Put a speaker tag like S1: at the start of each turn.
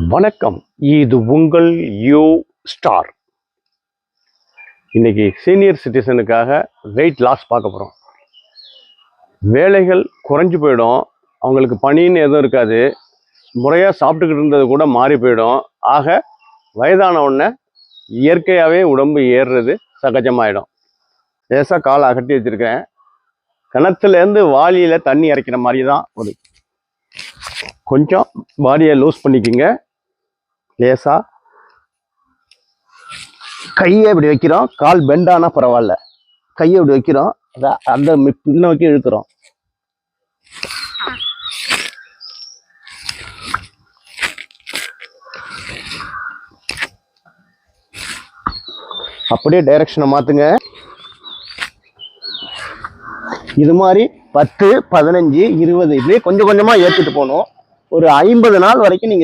S1: வணக்கம், இது உங்கள் யூ ஸ்டார். இன்னைக்கு சீனியர் சிட்டிசனுக்காக வெயிட் லாஸ் பார்க்க போகிறோம். வேலைகள் குறைஞ்சி போயிடும், அவங்களுக்கு பணின்னு எதுவும் இருக்காது, முறையாக சாப்பிட்டுக்கிட்டு இருந்தது கூட மாறி போயிடும். ஆக வயதான உடனே இயற்கையாகவே உடம்பு ஏறுறது சகஜமாயிடும். லேசாக காலை அகட்டி வச்சுருக்கேன். கிணத்துலேருந்து வாளியில் தண்ணி இறைக்கிற மாதிரி தான் ஒரு கொஞ்சம் பாடியை லூஸ் பண்ணிக்கோங்க. லேசா கையை இப்படி வைக்கிறோம், கால் பெண்டானா பரவாயில்ல, கையை இப்படி வைக்கிறோம், அந்த பின்னோக்கி இழுக்கிறோம். அப்படியே டைரக்ஷனை மாத்துங்க. இது மாதிரி 10, 15, 20 இப்படியே கொஞ்சம் கொஞ்சமா ஏற்றிட்டு போகணும். ஒரு 50 நாள் வரைக்கும் நீங்க